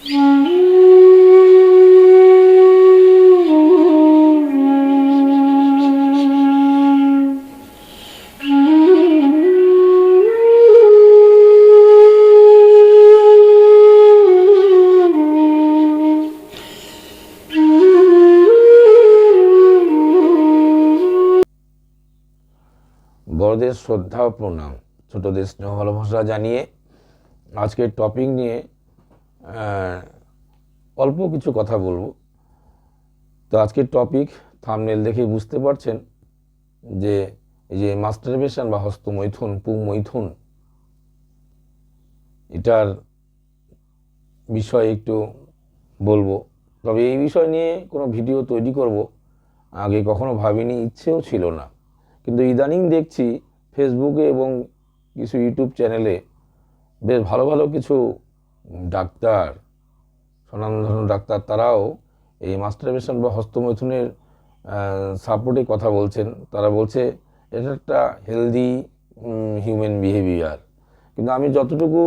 বড়দের শ্রদ্ধা ও প্রণাম, ছোটদের স্নেহ ভালোবাসা জানিয়ে আজকের টপিক নিয়ে অল্প কিছু কথা বলবো। তো আজকের টপিক থাম্বনেল দেখে বুঝতে পারছেন যে এই যে মাস্টারবেশন বা হস্তমৈথুন, পুংমৈথুন, এটার বিষয়ে একটু বলবো। তবে এই বিষয় নিয়ে কোনো ভিডিও তৈরি করব আগে কখনো ভাবিনি, ইচ্ছেও ছিল না। কিন্তু ইদানিং দেখছি ফেসবুকে এবং কিছু ইউটিউব চ্যানেলে বেশ ভালো ভালো কিছু ডাক্তার, স্বনামধন্য ডাক্তার, তারাও এই মাস্টারবেশন বা হস্তমৈথুনের সাপোর্টে কথা বলছেন। তারা বলছে এটা একটা হেলদি হিউম্যান বিহেভিয়ার। কিন্তু আমি যতটুকু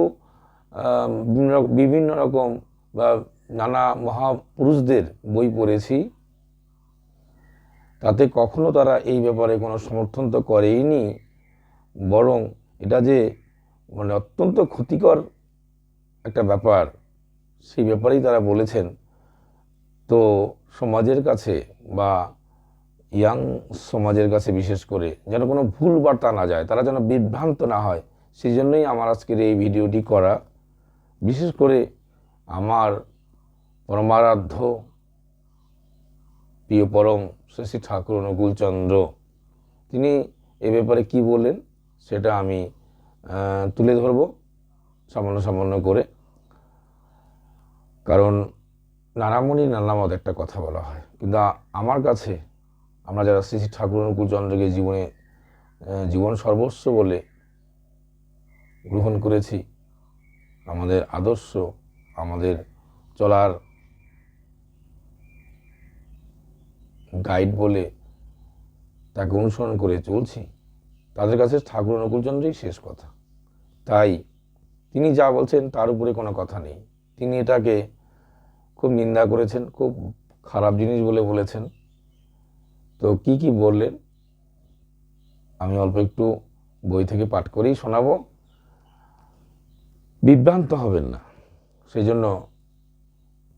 বিভিন্ন রকম বা নানা মহাপুরুষদের বই পড়েছি, তাতে কখনো তারা এই ব্যাপারে কোনো সমর্থন তো করেইনি, বরং এটা যে মানে অত্যন্ত ক্ষতিকর একটা ব্যাপার, সেই ব্যাপারেই তারা বলেছেন। তো সমাজের কাছে বা ইয়াং সমাজের কাছে বিশেষ করে যেন কোনো ভুল বার্তা না যায়, তারা যেন বিভ্রান্ত না হয়, সেই জন্যই আমার আজকের এই ভিডিওটি করা। বিশেষ করে আমার পরমারাধ্য প্রিয় পরম শ্রী শ্রী ঠাকুর অনুকূলচন্দ্র, তিনি এ ব্যাপারে কি বলেন সেটা আমি তুলে ধরব সামান্য সামান্য করে। কারণ নানামণি নানামত একটা কথা বলা হয়, কিন্তু আমার কাছে আমরা যারা শ্রী শ্রী ঠাকুর অনুকূলচন্দ্রকে জীবন সর্বস্ব বলে গ্রহণ করেছি, আমাদের আদর্শ, আমাদের চলার গাইড বলে তাকে অনুসরণ করে চলছি, তাদের কাছে ঠাকুর অনুকূলচন্দ্রই শেষ কথা। তাই তিনি যা বলছেন তার উপরে কোনো কথা নেই। তিনি এটাকে খুব নিন্দা করেছেন, খুব খারাপ জিনিস বলে বলেছেন। তো কি কি বললেন আমি অল্প একটু বই থেকে পাঠ করেই শোনাবো। বিভ্রান্ত হবেন না, সেই জন্য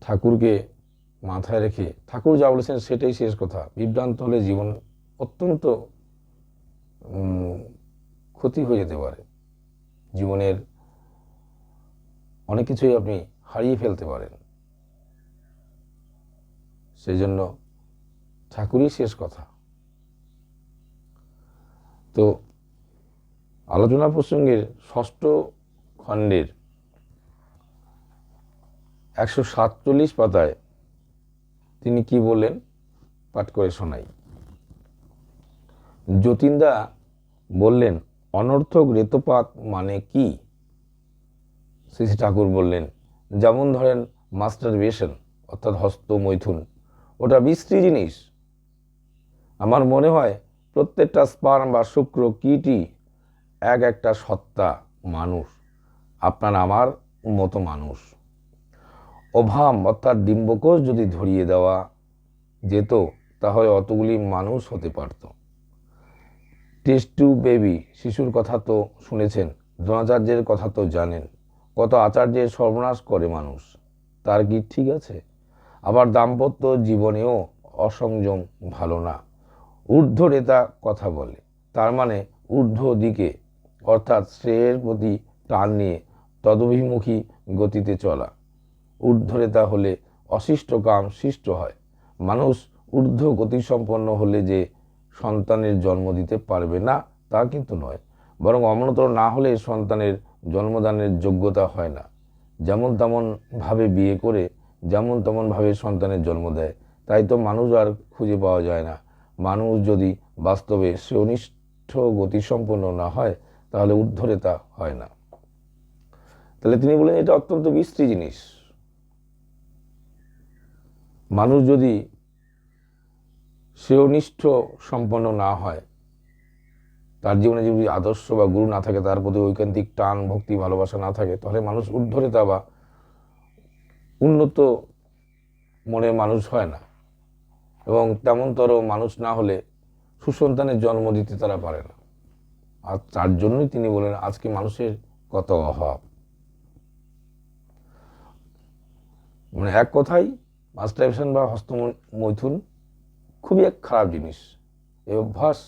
ঠাকুরকে মাথায় রেখে ঠাকুর যা বলেছেন সেটাই শেষ কথা। বিভ্রান্ত হলে জীবন অত্যন্ত ক্ষতি হয়ে যেতে পারে, জীবনের অনেক কিছুই আপনি হারিয়ে ফেলতে পারেন। সেই জন্য ঠাকুরই শেষ কথা। তো আলোচনা প্রসঙ্গের ষষ্ঠ খণ্ডের 147 পাতায় তিনি কি বললেন পাঠ করে শোনাই। যতীনদা বললেন, অনর্থক রেতপাত মানে কি? শ্রী শ্রী ঠাকুর বললেন, যেমন ধরেন মাস্টারবেশন অর্থাৎ হস্তমৈথুন, ওটা বিশ্রী জিনিস। আমার মনে হয় প্রত্যেকটা স্পার্ম বা শুক্র কীটই এক একটা সত্তা, মানুষ, আপনার আমার মতো মানুষ। ওভাম অর্থাৎ ডিম্বকোষ যদি ধরিয়ে দেওয়া যেত তাহলে অতগুলি মানুষ হতে পারত। টেস্ট টিউব বেবি, শিশুর কথা তো শুনেছেন, দ্রোণাচার্যের কথা তো জানেন, কত আচার্যের সর্বনাশ করে মানুষ, তার কি ঠিক আছে? আবার দাম্পত্য জীবনেও অসংযম ভালো না। ঊর্ধ্বরেতা কথা বলে, তার মানে ঊর্ধ্ব দিকে অর্থাৎ শ্রেয়ের প্রতি টান নিয়ে তদভিমুখী গতিতে চলা। ঊর্ধ্বরেতা হলে অশিষ্ট কাম সৃষ্ট হয়। মানুষ ঊর্ধ্ব গতিসম্পন্ন হলে যে সন্তানের জন্ম দিতে পারবে না তা কিন্তু নয়, বরং অমনতর না হলে সন্তানের জন্মদানের যোগ্যতা হয় না। যেমন তেমন ভাবে বিয়ে করে যেমন তেমন ভাবে সন্তানের জন্ম দেয়, তাই তো মানুষ আর খুঁজে পাওয়া যায় না। মানুষ যদি বাস্তবে শ্রেয়নিষ্ঠ গতিসম্পন্ন না হয় তাহলে ঊর্ধ্বরেতা হয় না। তাহলে তিনি বলেন এটা অত্যন্ত বিশ্রী জিনিস। মানুষ যদি শ্রেয়নিষ্ঠ সম্পন্ন না হয়, তার জীবনে যদি আদর্শ বা গুরু না থাকে, তার প্রতি ঐকান্তিক টান ভক্তি ভালোবাসা না থাকে, তাহলে মানুষ ঊর্ধ্বরেতা বা উন্নত মনের মানুষ হয় না, এবং তেমনতর মানুষ না হলে সুসন্তানের জন্ম দিতে তারা পারে না। আর তার জন্যই তিনি বলেন আজকে মানুষের কত অভাব। মানে এক কথায় মাস্টারবেশন বা হস্তমৈথুন খুবই এক খারাপ জিনিস। এই অভ্যাস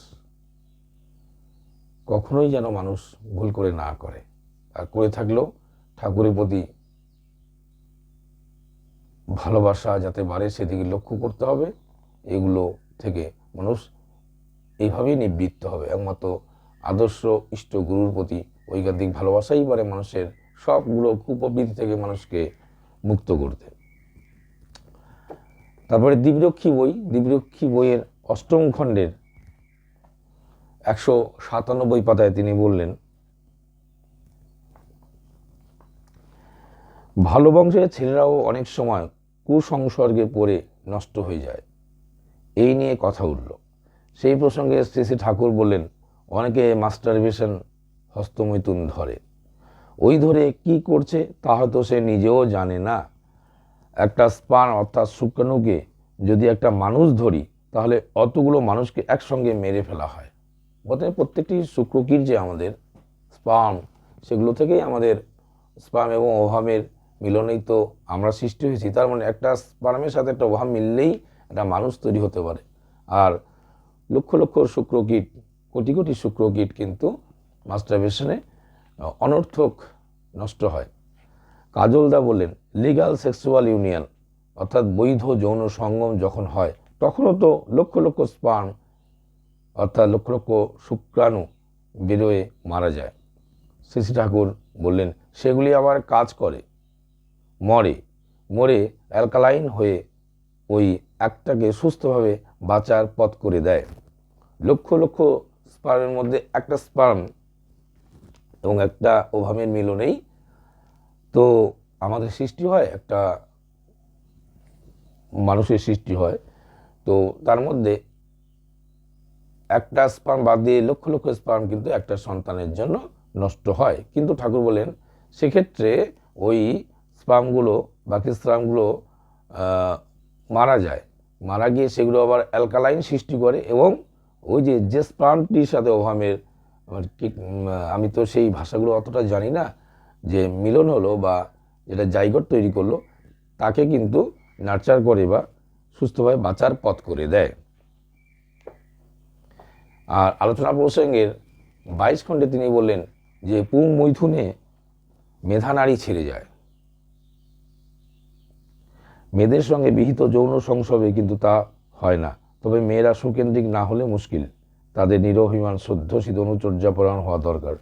কখনোই যেন মানুষ ভুল করে না করে, আর করে থাকলেও ঠাকুরের প্রতি ভালোবাসা যাতে বাড়ে সেদিকে লক্ষ্য করতে হবে। এগুলো থেকে মানুষ এইভাবেই নিবৃত্ত হবে। একমাত্র আদর্শ ইষ্ট গুরুর প্রতি ঐকান্তিক ভালোবাসাই পারে মানুষের সবগুলো কুপ্রবৃত্তি থেকে মানুষকে মুক্ত করতে। তারপরে দিব্যরক্ষী বইয়ের 8ম খণ্ডের 197 পাতায় তিনি বললেন, ভালো বংশের ছেলেরাও অনেক সময় কুসংসর্গে পড়ে নষ্ট হয়ে যায়। এই নিয়ে কথা উঠল। সেই প্রসঙ্গে শ্রী শ্রী ঠাকুর বললেন, অনেকে মাস্টারবেশন হস্তমৈথুন ধরে, ওই ধরে কি করছে তা হয়তো সে নিজেও জানে না। একটা স্পার্ম অর্থাৎ শুক্রাণুকে যদি একটা মানুষ ধরি তাহলে অতগুলো মানুষকে একসঙ্গে মেরে ফেলা হয়। বলতে প্রত্যেকটি শুক্রকীট যে আমাদের স্পার্ম, সেগুলো থেকেই আমাদের স্পার্ম এবং ওভামের মিলনেই তো আমরা সৃষ্টি হয়েছি। তার মানে একটা স্পার্মের সাথে একটা ওভাম মিললেই একটা মানুষ তৈরি হতে পারে। আর লক্ষ লক্ষ শুক্রকীট, কোটি কোটি শুক্রকীট কিন্তু মাস্টারবেশনে অনর্থক নষ্ট হয়। কাজলদা বললেন, লিগাল সেক্সুয়াল ইউনিয়ন অর্থাৎ বৈধ যৌন সঙ্গম যখন হয় তখনও তো লক্ষ লক্ষ স্পার্ম অর্থাৎ লক্ষ লক্ষ শুক্রাণু বেরোয় মারা যায়। শ্রী শ্রী ঠাকুর বললেন, সেগুলি আবার কাজ করে, মরে অ্যালকালাইন হয়ে ওই একটাকে সুস্থভাবে বাঁচার পথ করে দেয়। লক্ষ লক্ষ স্পার্মের মধ্যে একটা স্পার্ম এবং একটা ওভামের মিলনেই তো আমাদের সৃষ্টি হয়, একটা মানুষের সৃষ্টি হয়। তো তার মধ্যে একটা স্পার্ম বাদ দিয়ে লক্ষ লক্ষ স্পার্ম কিন্তু একটা সন্তানের জন্য নষ্ট হয়। কিন্তু ঠাকুর বলেন সেক্ষেত্রে ওই স্পার্মগুলো, বাকি স্পার্মগুলো মারা যায়, মারা গিয়ে সেগুলো আবার অ্যালকালাইন সৃষ্টি করে, এবং ওই যে স্পার্মটির সাথে ওভামের, আমি তো সেই ভাষাগুলো অতটা জানি না, যে মিলন হলো বা যেটা জাইগোট তৈরি করলো তাকে কিন্তু নার্চার করে বা সুস্থভাবে বাঁচার পথ করে দেয়। আর আলোচনা প্রসঙ্গের 22 খণ্ডে তিনি বললেন যে পুং মৈথুনে মেধা নারী ছেড়ে যায়। মেয়েদের সঙ্গে বিহিত যৌন সংসর্গে কিন্তু তা হয় না। তবে মেয়েরা সুকেন্দ্রিক না হলে মুশকিল, তাদের নিরভিমান শ্রদ্ধশীল অনুচর্যাপরায়ণ হওয়া দরকার।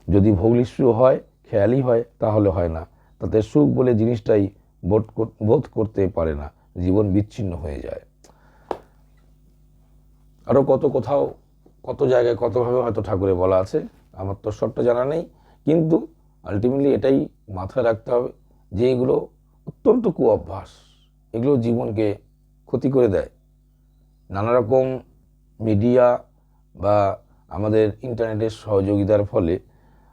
যদি ভোগলিষ্ঠ হয়, খেয়ালি হয়, তাহলে হয় না। তাতে সুখ বলে জিনিসটাই বোধ করতে পারে না, জীবন বিচ্ছিন্ন হয়ে যায়। আরও কোথাও কত জায়গায় কতভাবে হয়তো ঠাকুরে বলা আছে, আমার তো সবটা জানা নেই, কিন্তু আলটিমেটলি এটাই মাথায় রাখতে হবে যে এগুলো অত্যন্ত কুঅভ্যাস, এগুলো জীবনকে ক্ষতি করে দেয়। নানা রকম মিডিয়া বা আমাদের ইন্টারনেটের সহযোগিতার ফলে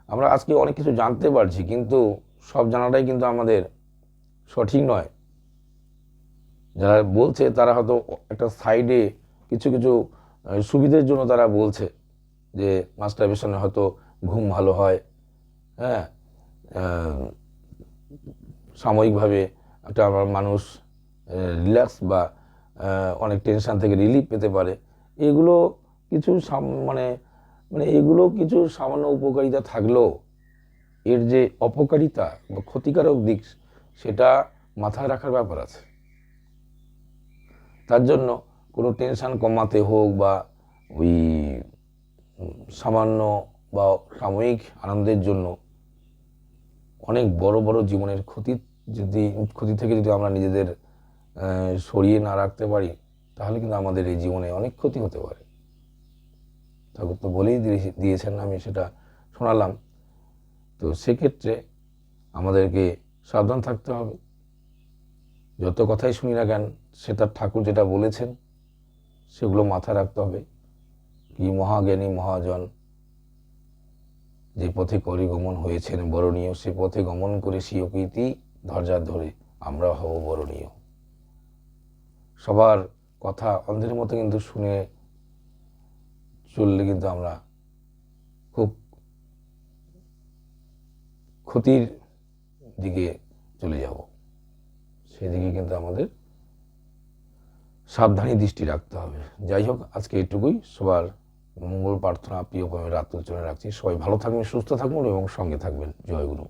আমরা আজকে অনেক কিছু জানতে পারছি, কিন্তু সব জানাটাই কিন্তু আমাদের সঠিক নয়। যারা বলছে তারা হয়তো একটা সাইডে কিছু কিছু সুবিধের জন্য তারা বলছে যে মাস্টারবেশনে হয়তো ঘুম ভালো হয়, হ্যাঁ, সাময়িকভাবে একটা মানুষ রিল্যাক্স বা অনেক টেনশন থেকে রিলিফ পেতে পারে। এগুলো কিছু মানে এগুলো কিছু সামান্য উপকারিতা থাকলেও এর যে অপকারিতা বা ক্ষতিকারক দিক সেটা মাথায় রাখার ব্যাপার আছে। তার জন্য কোনো টেনশন কমাতে হোক বা ওই সামান্য বা সাময়িক আনন্দের জন্য অনেক বড় বড় জীবনের ক্ষতি থেকে যদি আমরা নিজেদের সরিয়ে না রাখতে পারি তাহলে কিন্তু আমাদের এই জীবনে অনেক ক্ষতি হতে পারে। ঠাকুর তো বলেই দিয়েছেন, আমি সেটা শোনালাম। তো সেক্ষেত্রে আমাদেরকে সাবধান থাকতে হবে। যত কথাই শুনি না কেন সেটা ঠাকুর যেটা বলেছেন সেগুলো মাথায় রাখতে হবে। কি মহাজ্ঞানী মহাজন যে পথে করি গমন হয়েছেন বরণীয়, সে পথে গমন করে স্বীয় কীর্তি ধৈর্য ধরে আমরা হব বরণীয়। সবার কথা অন্ধের মতো কিন্তু শুনে চললে কিন্তু আমরা খুব ক্ষতির দিকে চলে যাব। সেদিকে কিন্তু আমাদের সাবধানী দৃষ্টি রাখতে হবে। যাই হোক, আজকে এটুকুই। সবার মঙ্গল প্রার্থনা প্রিয় রাত উচ্চারণে রাখছি। সবাই ভালো থাকবেন, সুস্থ থাকবেন এবং সঙ্গে থাকবেন। জয় গুরু।